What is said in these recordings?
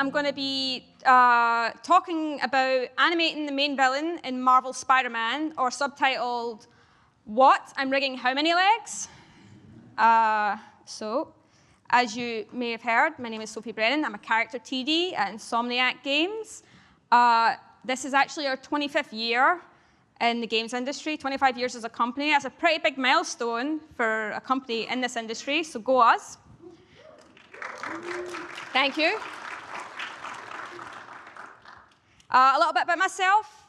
I'm going to be talking about animating the main villain in Marvel's Spider-Man, or subtitled, What? I'm Rigging How Many Legs? So, as you may have heard, my name is Sol Brennan. I'm a character TD at Insomniac Games. This is actually our 25th year in the games industry, 25 years as a company. That's a pretty big milestone for a company in this industry, so go us. Thank you. A little bit about myself.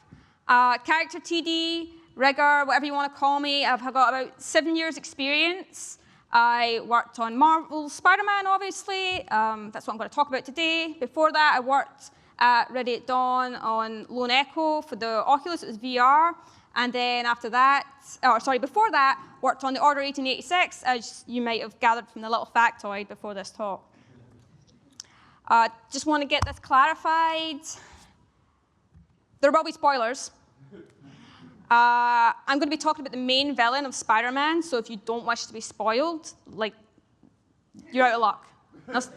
Character TD, rigger, whatever you want to call me. I've got about 7 years experience. I worked on Marvel's Spider-Man, obviously. That's what I'm going to talk about today. Before that, I worked at Ready at Dawn on Lone Echo for the Oculus. It was VR. And then after that, before that, worked on the Order 1886, as you might have gathered from the little factoid before this talk. Just want to get this clarified. There will be spoilers. I'm going to be talking about the main villain of Spider-Man, so if you don't wish to be spoiled, like, you're out of luck.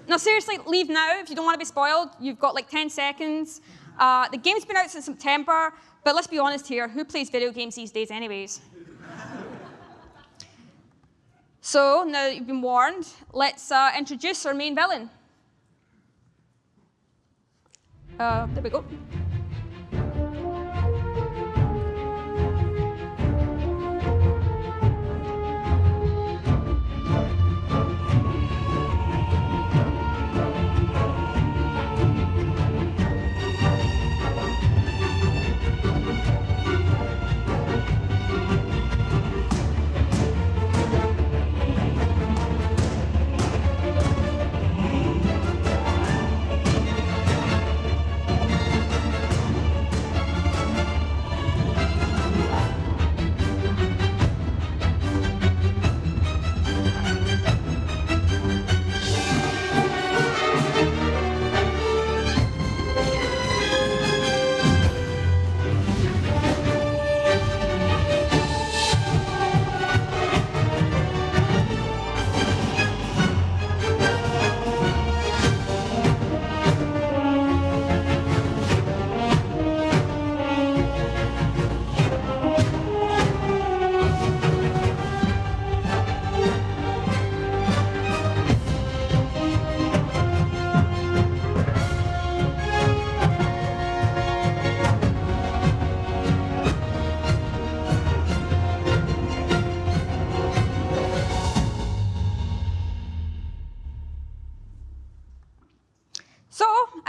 No, seriously, leave now if you don't want to be spoiled. You've got like 10 seconds. The game's been out since September, but let's be honest here, who plays video games these days anyways? So, now that you've been warned, let's introduce our main villain. There we go.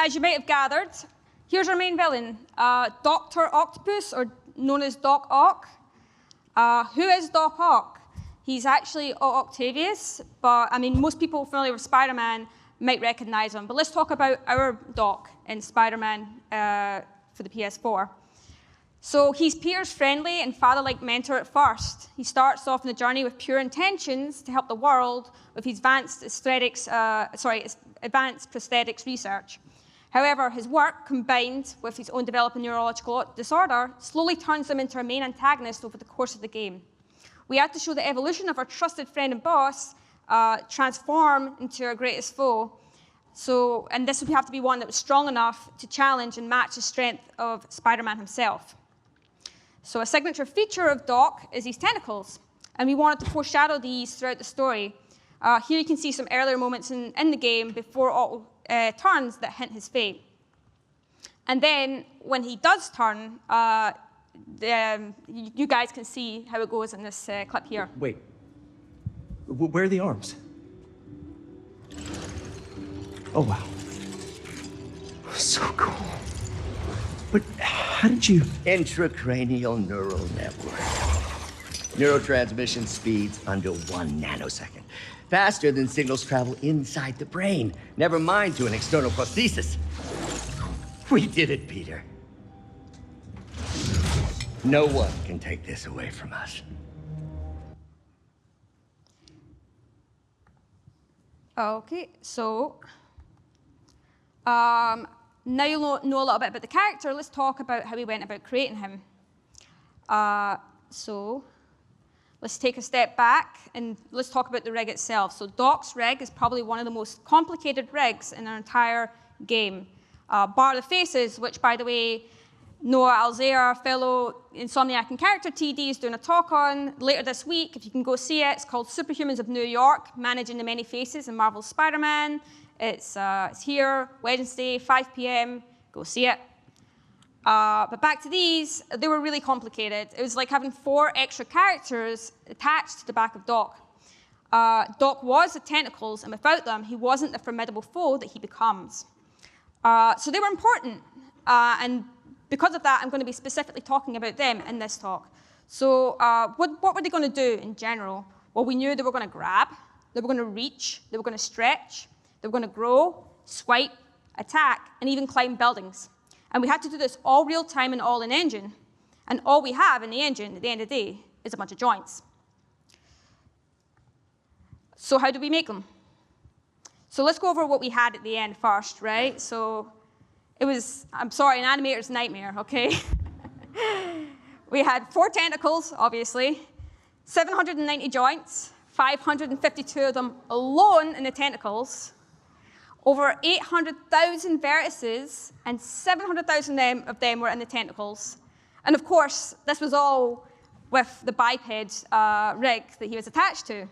As you might have gathered, here's our main villain, Dr. Octopus, or known as Doc Ock. Who is Doc Ock? He's actually Octavius, but I mean, most people familiar with Spider-Man might recognize him. But let's talk about our Doc in Spider-Man for the PS4. So he's Peter's friendly and father-like mentor at first. He starts off on the journey with pure intentions to help the world with his advanced prosthetics research. However, his work, combined with his own developing neurological disorder, slowly turns him into our main antagonist over the course of the game. We have to show the evolution of our trusted friend and boss transform into our greatest foe. And this would have to be one that was strong enough to challenge and match the strength of Spider-Man himself. So a signature feature of Doc is his tentacles, and we wanted to foreshadow these throughout the story. Here you can see some earlier moments in the game before Otto turns that hint his fate. And then when he does turn, you guys can see how it goes in this clip here. Wait, where are the arms? Oh, wow. So cool. But how did you... Intracranial neural network. Neurotransmission speeds under 1 nanosecond. Faster than signals travel inside the brain. Never mind to an external prosthesis. We did it, Peter. No one can take this away from us. Okay, so now you know a little bit about the character. Let's talk about how we went about creating him. So let's take a step back and let's talk about the rig itself. So Doc's rig is probably one of the most complicated rigs in our entire game. bar the faces, which, by the way, Noah Alzair, fellow Insomniac and Character TD, is doing a talk on later this week. If you can go see it, it's called Superhumans of New York, Managing the Many Faces in Marvel's Spider-Man. It's here, Wednesday, 5 p.m. Go see it. But back to these, they were really complicated. It was like having 4 extra characters attached to the back of Doc. Doc was the tentacles, and without them, he wasn't the formidable foe that he becomes. So they were important, and because of that, I'm going to be specifically talking about them in this talk. So what were they going to do in general? Well, we knew they were going to grab, they were going to reach, they were going to stretch, they were going to grow, swipe, attack, and even climb buildings. And we had to do this all real time and all in engine. And all we have in the engine at the end of the day is a bunch of joints. So how do we make them? So let's go over what we had at the end first, right? So it was, I'm sorry, an animator's nightmare, okay? We had 4 tentacles, obviously, 790 joints, 552 of them alone in the tentacles, over 800,000 vertices, and 700,000 of them were in the tentacles. And of course, this was all with the biped rig that he was attached to.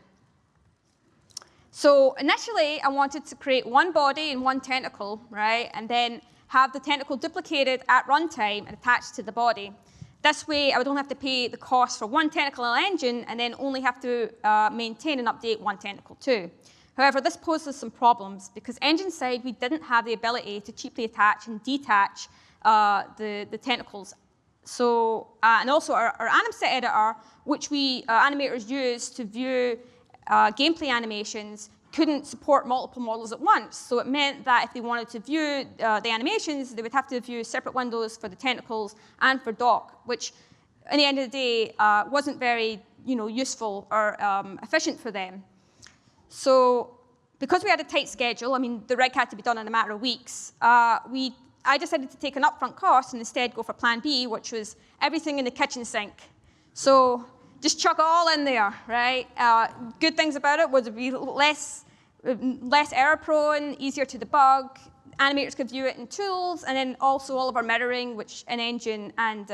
So initially, I wanted to create one body and one tentacle, right? And then have the tentacle duplicated at runtime and attached to the body. This way, I would only have to pay the cost for one tentacle engine and then only have to maintain and update one tentacle too. However, this poses some problems because engine side, we didn't have the ability to cheaply attach and detach the tentacles. So, and also our AnimSet editor, which we animators use to view gameplay animations, couldn't support multiple models at once. So it meant that if they wanted to view the animations, they would have to view separate windows for the tentacles and for Doc, which, in the end of the day, wasn't very useful or efficient for them. So because we had a tight schedule, I mean, the rig had to be done in a matter of weeks, I decided to take an upfront cost and instead go for plan B, which was everything in the kitchen sink. So just chuck it all in there, right? Good things about it was it'd be less error prone, easier to debug. Animators could view it in tools, and then also all of our mirroring, which in engine and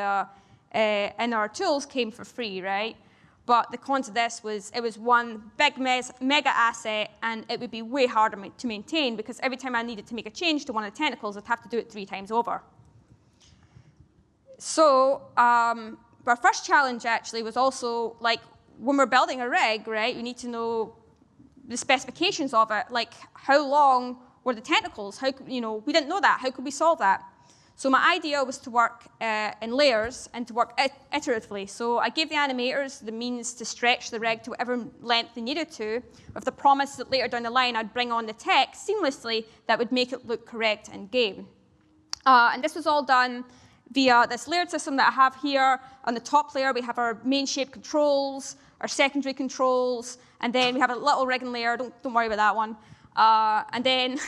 in our tools came for free, right? But the cons of this was it was one big mega asset, and it would be way harder to maintain because every time I needed to make a change to one of the tentacles, I'd have to do it 3 times over. So our first challenge actually was also like when we're building a rig, right? We need to know the specifications of it, like how long were the tentacles? How we didn't know that. How could we solve that? So my idea was to work in layers and to work iteratively. So I gave the animators the means to stretch the rig to whatever length they needed to, with the promise that later down the line I'd bring on the tech seamlessly that would make it look correct in game. And this was all done via this layered system that I have here. On the top layer, we have our main shape controls, our secondary controls, and then we have a little rigging layer. Don't worry about that one. And then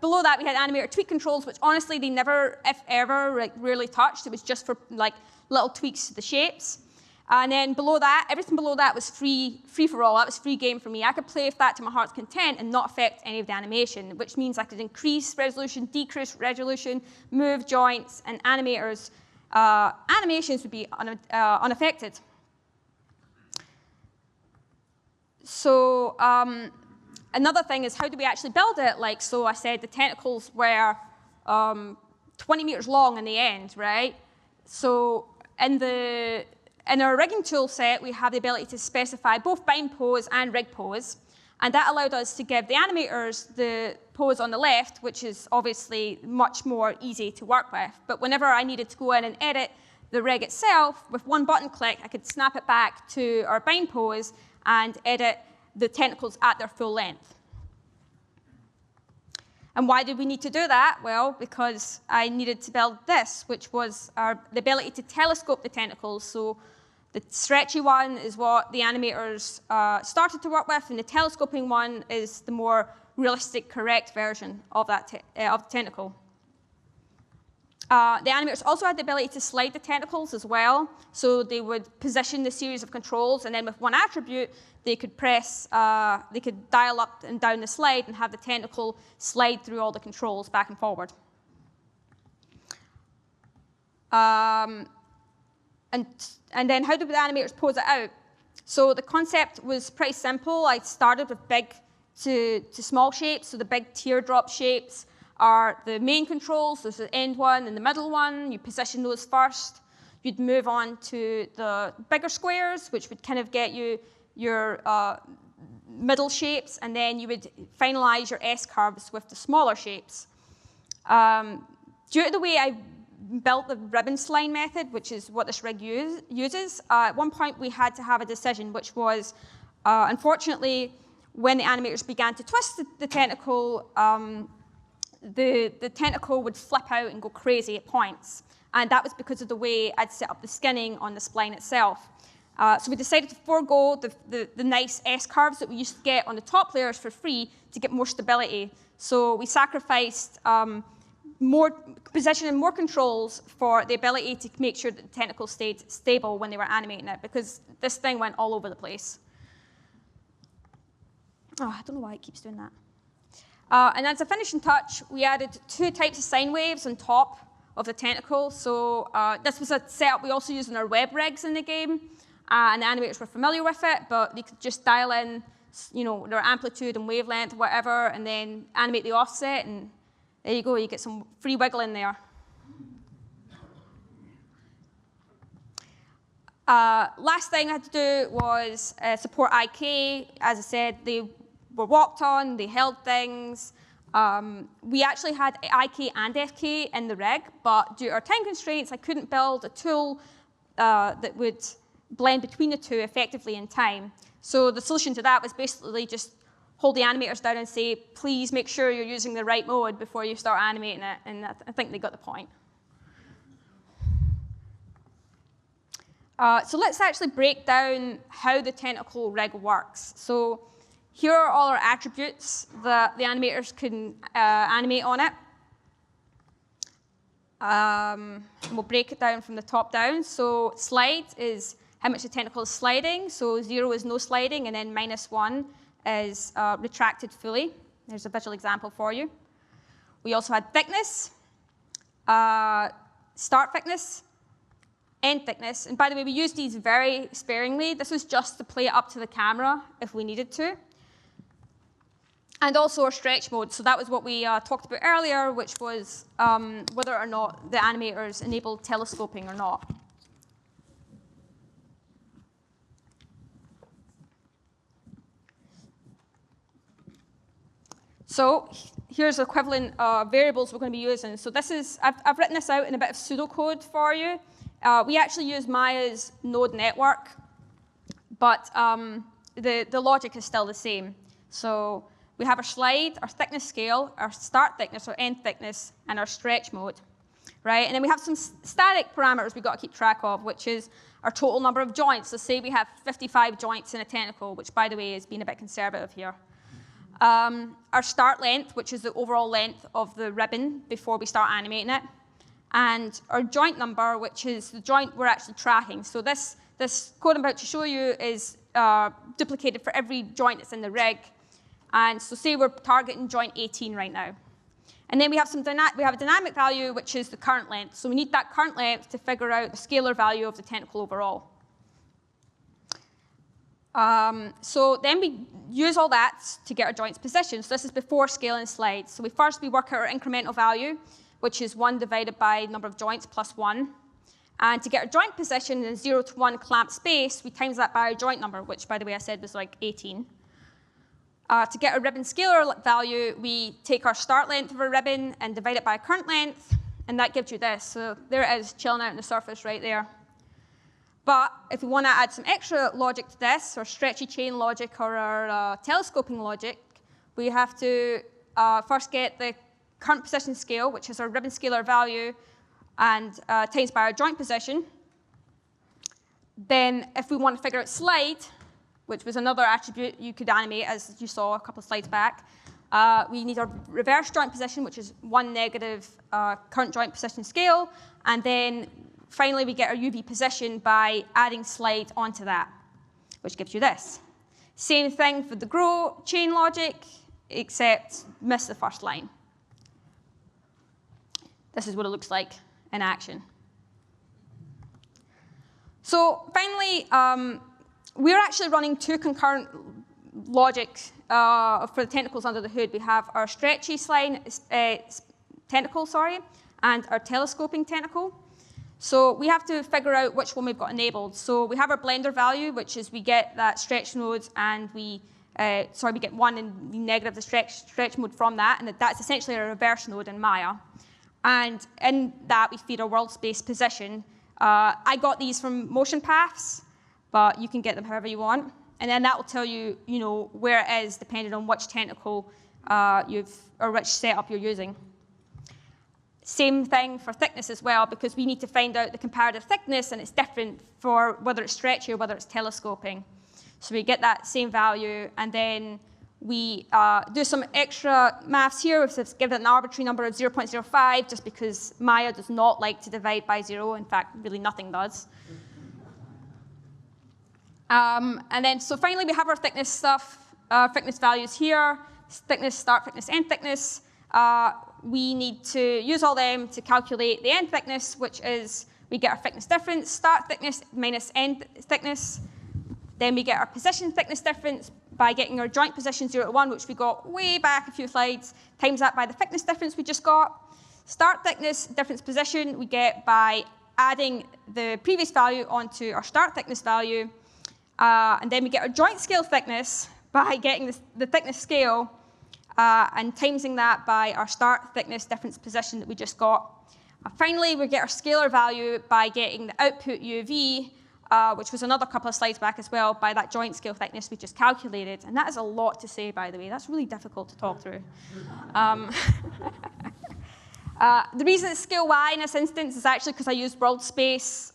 below that, we had animator tweak controls, which honestly, they never, if ever, really touched. It was just for like little tweaks to the shapes. And then below that, everything below that was free for all. That was free game for me. I could play with that to my heart's content and not affect any of the animation, which means I could increase resolution, decrease resolution, move joints, and animators' animations would be unaffected. So another thing is, how do we actually build it? Like, so I said the tentacles were 20 meters long in the end, right? So in our rigging tool set, we have the ability to specify both bind pose and rig pose. And that allowed us to give the animators the pose on the left, which is obviously much more easy to work with. But whenever I needed to go in and edit the rig itself, with one button click, I could snap it back to our bind pose and edit the tentacles at their full length. And why did we need to do that? Well, because I needed to build this, which was the ability to telescope the tentacles. So the stretchy one is what the animators started to work with, and the telescoping one is the more realistic, correct version of that of the tentacle. The animators also had the ability to slide the tentacles as well. So they would position the series of controls, and then with one attribute, they could press, they could dial up and down the slide and have the tentacle slide through all the controls back and forward. And then how did the animators pose it out? So the concept was pretty simple. I started with big to small shapes. So the big teardrop shapes are the main controls. There's the end one and the middle one. You position those first. You'd move on to the bigger squares, which would kind of get you your middle shapes, and then you would finalize your S-curves with the smaller shapes. Due to the way I built the ribbon spline method, which is what this rig uses, at one point we had to have a decision, which was, unfortunately, when the animators began to twist the tentacle, the tentacle would flip out and go crazy at points. And that was because of the way I'd set up the skinning on the spline itself. So we decided to forego the nice S-curves that we used to get on the top layers for free to get more stability. So we sacrificed more position and more controls for the ability to make sure that the tentacle stayed stable when they were animating it, because this thing went all over the place. Oh, I don't know why it keeps doing that. And as a finishing touch, we added 2 types of sine waves on top of the tentacle. So this was a setup we also used in our web rigs in the game. And the animators were familiar with it, but they could just dial in, their amplitude and wavelength, whatever, and then animate the offset, and there you go. You get some free wiggle in there. Last thing I had to do was support IK. As I said, they were walked on, they held things. We actually had IK and FK in the rig, but due to our time constraints, I couldn't build a tool that would blend between the two effectively in time. So the solution to that was basically just hold the animators down and say, please make sure you're using the right mode before you start animating it, and I think they got the point. So let's actually break down how the tentacle rig works. So here are all our attributes that the animators can animate on it. We'll break it down from the top down. So slide is how much the tentacle is sliding. So 0 is no sliding, and then -1 is retracted fully. There's a visual example for you. We also had thickness, start thickness, end thickness. And by the way, we used these very sparingly. This was just to play it up to the camera if we needed to. And also our stretch mode. So that was what we talked about earlier, which was whether or not the animators enabled telescoping or not. So here's equivalent variables we're going to be using. So this is, I've written this out in a bit of pseudocode for you. We actually use Maya's node network, but the logic is still the same. So we have our slide, our thickness scale, our start thickness, our end thickness, and our stretch mode, right? And then we have some static parameters we've got to keep track of, which is our total number of joints. So say we have 55 joints in a tentacle, which, by the way, is being a bit conservative here. Our start length, which is the overall length of the ribbon before we start animating it, and our joint number, which is the joint we're actually tracking. So this code I'm about to show you is duplicated for every joint that's in the rig. And so say we're targeting joint 18 right now. And then we have a dynamic value, which is the current length. So we need that current length to figure out the scalar value of the tentacle overall. So then we use all that to get our joints positioned. So this is before scale and slide. So we work out our incremental value, which is 1 divided by number of joints plus 1. And to get our joint position in 0 to 1 clamp space, we times that by our joint number, which, by the way, I said was like 18. To get our ribbon scalar value, we take our start length of our ribbon and divide it by current length, and that gives you this. So there it is, chilling out on the surface right there. But if we want to add some extra logic to this, or stretchy chain logic, or our telescoping logic, we have to first get the current position scale, which is our ribbon scalar value, and times by our joint position. Then if we want to figure out slide, which was another attribute you could animate, as you saw a couple of slides back, we need our reverse joint position, which is 1 negative current joint position scale, and then finally we get our UV position by adding slide onto that, which gives you this. Same thing for the grow chain logic, except miss the first line. This is what it looks like in action. So finally, we're actually running two concurrent logic for the tentacles under the hood. We have our stretchy tentacle, and our telescoping tentacle. So we have to figure out which one we've got enabled. So we have our blender value, which is we get that stretch node, and we get 1 and we negative the stretch mode from that, and that's essentially a reverse node in Maya. And in that, we feed our world space position. I got these from motion paths, but you can get them however you want. And then that will tell you, where it is depending on which tentacle or which setup you're using. Same thing for thickness as well, because we need to find out the comparative thickness, and it's different for whether it's stretchy or whether it's telescoping. So we get that same value, and then we do some extra maths here. We've given an arbitrary number of 0.05, just because Maya does not like to divide by 0. In fact, really nothing does. And then, so finally, we have our thickness stuff, thickness values here, thickness, start thickness, end thickness. We need to use all them to calculate the end thickness, which is we get our thickness difference, start thickness minus end thickness. Then we get our position thickness difference by getting our joint position 0 to 1, which we got way back a few slides, times that by the thickness difference we just got. Start thickness difference position we get by adding the previous value onto our start thickness value. And then we get our joint scale thickness by getting the thickness scale and timesing that by our start thickness difference position that we just got. Finally, we get our scalar value by getting the output UV, which was another couple of slides back as well, by that joint scale thickness we just calculated. And that is a lot to say, by the way. That's really difficult to talk through. The reason it's scale Y in this instance is actually because I used world space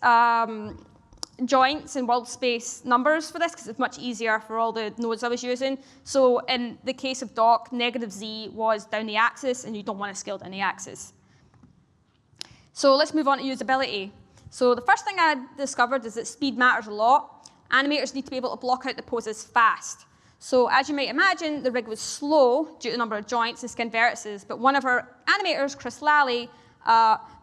joints and world space numbers for this, because it's much easier for all the nodes I was using. So in the case of dock, negative Z was down the axis, and you don't want to scale down the axis. So let's move on to usability. So the first thing I discovered is that speed matters a lot. Animators need to be able to block out the poses fast. So as you might imagine, the rig was slow due to the number of joints and skin vertices, but one of our animators, Chris Lally,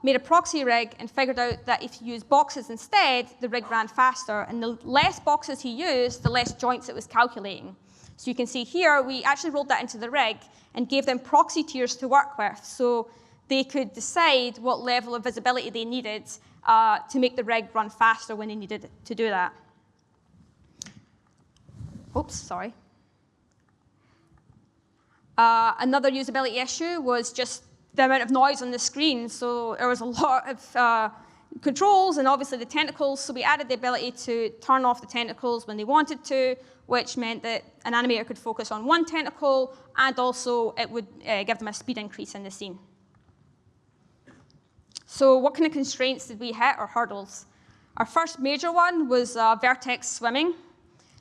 made a proxy rig and figured out that if you use boxes instead, the rig ran faster. And the less boxes he used, the less joints it was calculating. So you can see here, we actually rolled that into the rig and gave them proxy tiers to work with, so they could decide what level of visibility they needed to make the rig run faster when they needed to do that. Oops, sorry. Another usability issue was just the amount of noise on the screen. So there was a lot of controls and obviously the tentacles. So we added the ability to turn off the tentacles when they wanted to, which meant that an animator could focus on one tentacle, and also it would give them a speed increase in the scene. So what kind of constraints did we hit, or hurdles? Our first major one was vertex swimming.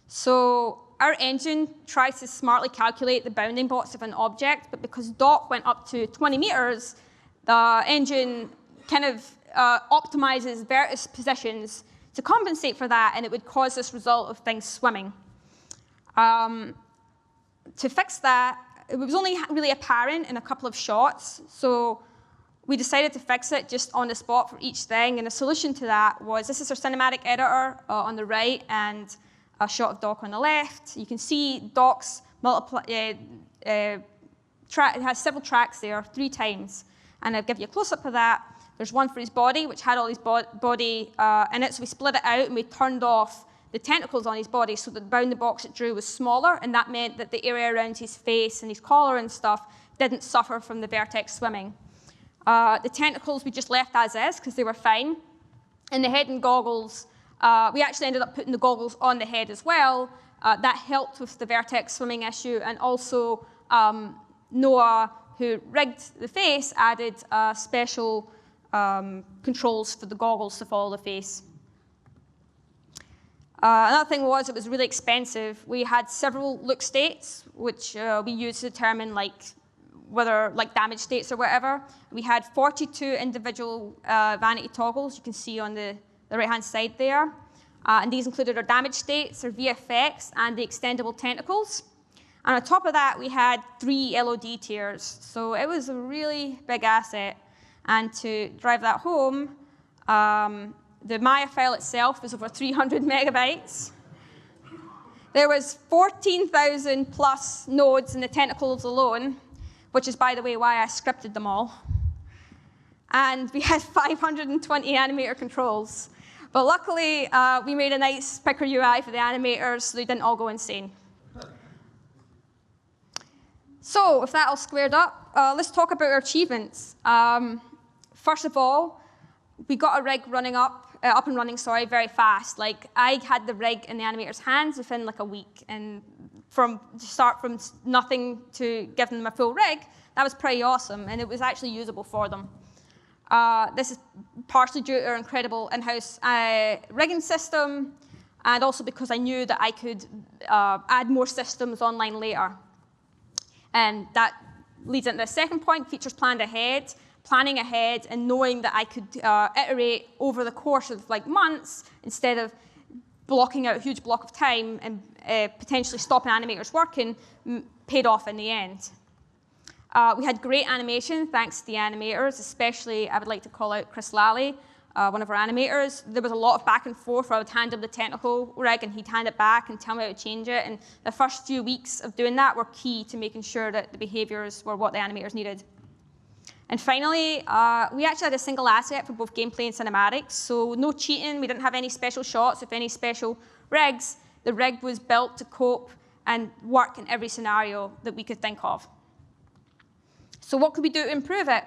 So our engine tries to smartly calculate the bounding box of an object, but because dock went up to 20 meters, the engine kind of optimizes vertex positions to compensate for that, and it would cause this result of things swimming. To fix that, it was only really apparent in a couple of shots, so we decided to fix it just on the spot for each thing, and the solution to that was, this is our cinematic editor on the right, and a shot of dock on the left. You can see dock's it has several tracks there, 3 times, and I'll give you a close-up of that. There's one for his body, which had all his body in it, so we split it out and we turned off the tentacles on his body so that the bounding box it drew was smaller, and that meant that the area around his face and his collar and stuff didn't suffer from the vertex swimming. The tentacles we just left as is because they were fine. And the head and goggles, we actually ended up putting the goggles on the head as well. That helped with the vertex swimming issue, and also Noah, who rigged the face, added special controls for the goggles to follow the face. Another thing was it was really expensive. We had several look states, which we used to determine whether damage states or whatever. We had 42 individual vanity toggles, you can see on the right-hand side there. And these included our damage states, our VFX, and the extendable tentacles. And on top of that, we had 3 LOD tiers. So it was a really big asset. And to drive that home, The Maya file itself is over 300 megabytes. There was 14,000 plus nodes in the tentacles alone, which is, by the way, why I scripted them all. And we had 520 animator controls. But luckily, we made a nice picker UI for the animators, so they didn't all go insane. So with that all squared up, let's talk about our achievements. First of all, we got a rig running up and running, very fast. Like, I had the rig in the animator's hands within like a week, and to start from nothing to giving them a full rig, that was pretty awesome, and it was actually usable for them. This is partially due to our incredible in-house rigging system, and also because I knew that I could add more systems online later. And that leads into the second point, features planned ahead. Planning ahead and knowing that I could iterate over the course of like months instead of blocking out a huge block of time and potentially stopping animators working paid off in the end. We had great animation thanks to the animators, especially I would like to call out Chris Lally, one of our animators. There was a lot of back and forth where I would hand him the technical rig and he'd hand it back and tell me how to change it. And the first few weeks of doing that were key to making sure that the behaviors were what the animators needed. And finally, we actually had a single asset for both gameplay and cinematics, so no cheating. We didn't have any special shots with any special rigs. The rig was built to cope and work in every scenario that we could think of. So what could we do to improve it?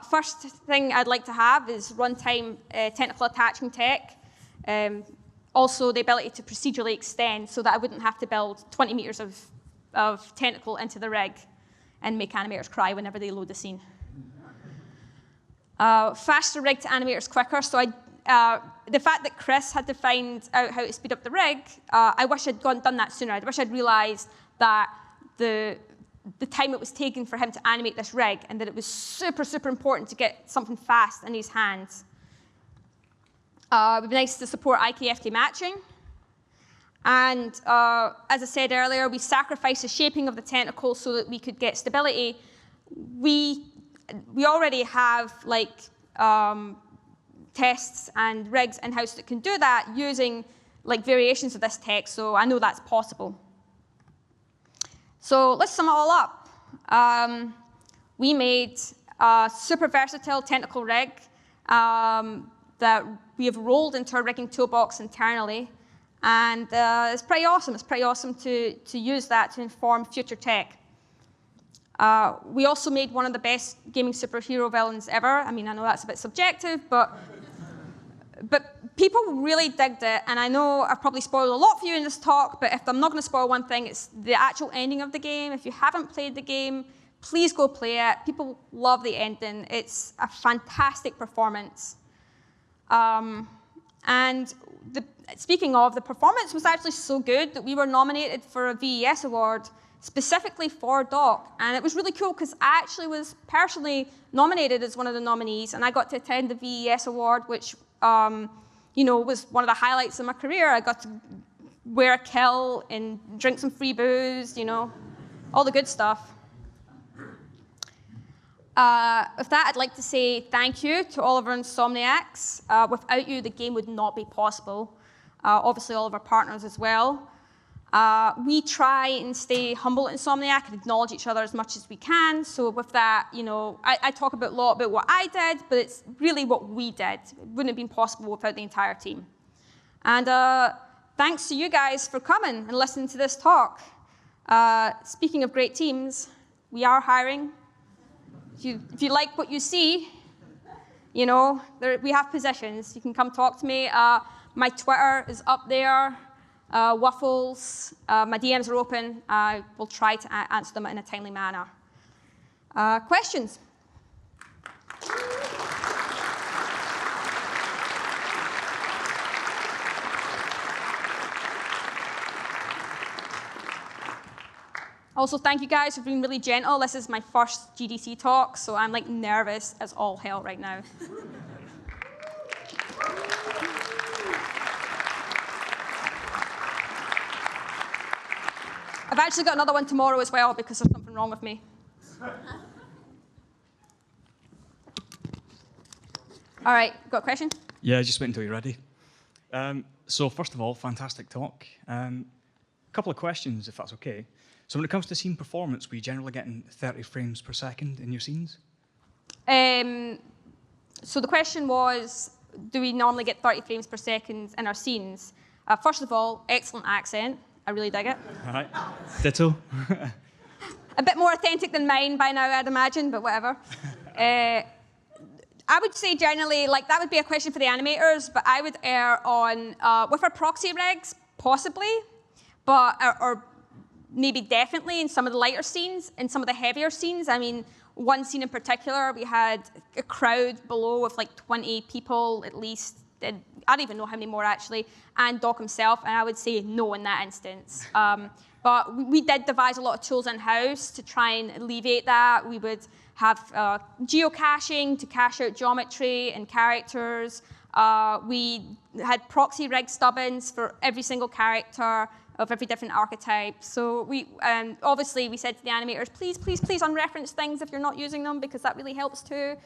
First thing I'd like to have is runtime technical attaching tech. Also, the ability to procedurally extend so that I wouldn't have to build 20 meters of tentacle into the rig and make animators cry whenever they load the scene. Faster rig to animators quicker. So the fact that Chris had to find out how to speed up the rig, I wish I'd done that sooner. I wish I'd realized that the time it was taking for him to animate this rig and that it was super, super important to get something fast in his hands. It would be nice to support IKFT matching. And as I said earlier, we sacrificed the shaping of the tentacle so that we could get stability. We already have like tests and rigs in-house that can do that using like variations of this tech, so I know that's possible. So let's sum it all up. We made a super versatile tentacle rig that we have rolled into our rigging toolbox internally. And it's pretty awesome. It's pretty awesome to use that to inform future tech. We also made one of the best gaming superhero villains ever. I mean, I know that's a bit subjective, but people really digged it. And I know I've probably spoiled a lot for you in this talk, but if I'm not going to spoil one thing, it's the actual ending of the game. If you haven't played the game, please go play it. People love the ending. It's a fantastic performance. And speaking of, the performance was actually so good that we were nominated for a VES award specifically for Doc. And it was really cool because I actually was personally nominated as one of the nominees, and I got to attend the VES award, which was one of the highlights of my career. I got to wear a kill and drink some free booze, all the good stuff. With that, I'd like to say thank you to all of our Insomniacs. Without you, the game would not be possible. Obviously, all of our partners as well. We try and stay humble at Insomniac and acknowledge each other as much as we can. So with that, I talk a lot about what I did, but it's really what we did. It wouldn't have been possible without the entire team. And thanks to you guys for coming and listening to this talk. Speaking of great teams, we are hiring. If you like what you see, we have positions. You can come talk to me. My Twitter is up there. Waffles. My DMs are open. I will try to answer them in a timely manner. Questions? Also, thank you guys for being really gentle. This is my first GDC talk, so I'm like nervous as all hell right now. I've actually got another one tomorrow as well because there's something wrong with me. All right, got a question? Yeah, just wait until you're ready. So first of all, fantastic talk. A couple of questions, if that's okay. So when it comes to scene performance, we generally getting 30 frames per second in your scenes? So the question was, do we normally get 30 frames per second in our scenes? First of all, excellent accent. I really dig it. All right, ditto. A bit more authentic than mine by now, I'd imagine, but whatever. I would say generally, like that would be a question for the animators, but I would err on, with our proxy rigs, possibly, but, or maybe definitely in some of the lighter scenes, in some of the heavier scenes. I mean, one scene in particular, we had a crowd below with like 20 people at least. I don't even know how many more actually, and Doc himself, and I would say no in that instance. But we did devise a lot of tools in-house to try and alleviate that. We would have geocaching to cache out geometry and characters. We had proxy rig stubbins for every single character of every different archetype. So obviously we said to the animators, please, please, please unreference things if you're not using them, because that really helps too.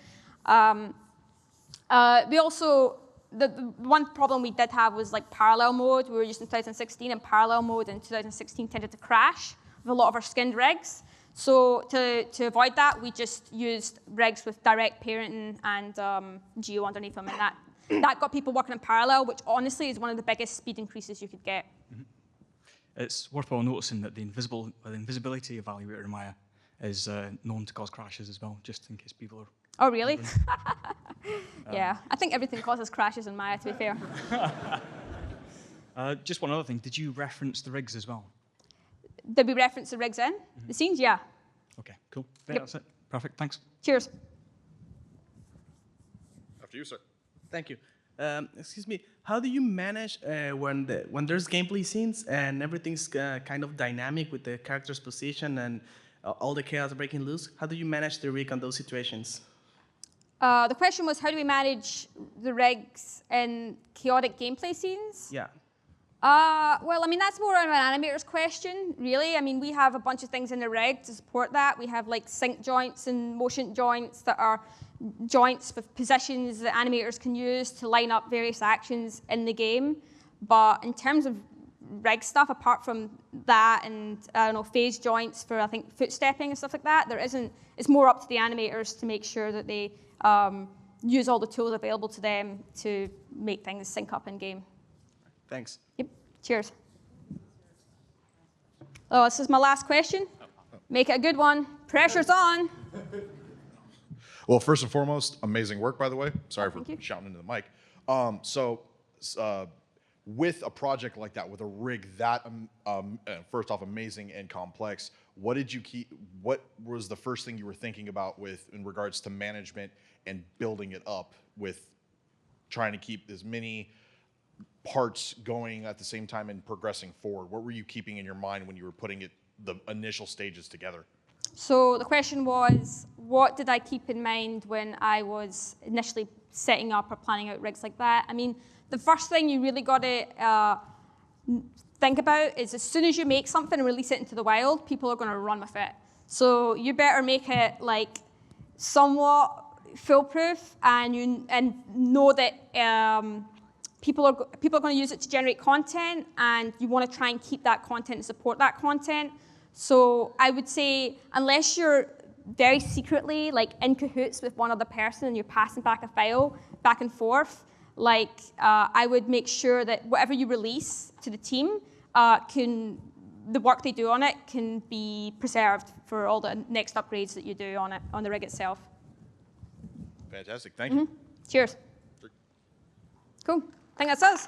We also, the one problem we did have was like parallel mode. We were using 2016, and parallel mode in 2016 tended to crash with a lot of our skinned rigs. So to avoid that, we just used rigs with direct parenting and geo underneath them, and that got people working in parallel, which honestly is one of the biggest speed increases you could get. Mm-hmm. It's worthwhile noticing that the invisibility evaluator in Maya is known to cause crashes as well, just in case people are... Oh, really? Yeah, I think everything causes crashes in Maya, to be fair. Just one other thing, did you reference the rigs as well? Did we reference the rigs in? Mm-hmm. The scenes, yeah. Okay, cool. Yeah, Yep. That's it. Perfect, thanks. Cheers. After you, sir. Thank you. Excuse me, how do you manage when there's gameplay scenes and everything's kind of dynamic with the character's position and all the chaos breaking loose? How do you manage the rig on those situations? The question was, how do we manage the rigs in chaotic gameplay scenes? Yeah. Well, I mean, that's more of an animator's question, really. I mean, we have a bunch of things in the rig to support that. We have like sync joints and motion joints that are joints with positions that animators can use to line up various actions in the game. But in terms of rig stuff, apart from that and, I don't know, phase joints for, I think, footstepping and stuff like that, there isn't. It's more up to the animators to make sure that they use all the tools available to them to make things sync up in game. Thanks. Yep. Cheers. Oh, this is my last question. Make it a good one. Pressure's on. Well, first and foremost, amazing work, by the way. Sorry for Thank you. shouting into the mic. With a project like that, with a rig that, first off, amazing and complex, what was the first thing you were thinking about in regards to management and building it up with trying to keep as many parts going at the same time and progressing forward? What were you keeping in your mind when you were putting the initial stages together? So the question was, what did I keep in mind when I was initially setting up or planning out rigs like that? I mean, the first thing you really got to think about is as soon as you make something and release it into the wild, people are going to run with it. So you better make it like somewhat foolproof, and know that people are going to use it to generate content, and you want to try and keep that content and support that content. So I would say, unless you're very secretly like in cahoots with one other person and you're passing back a file back and forth, like I would make sure that whatever you release to the team, the work they do on it can be preserved for all the next upgrades that you do on it, on the rig itself. Fantastic. Thank you. Cheers. Cool. I think that's us.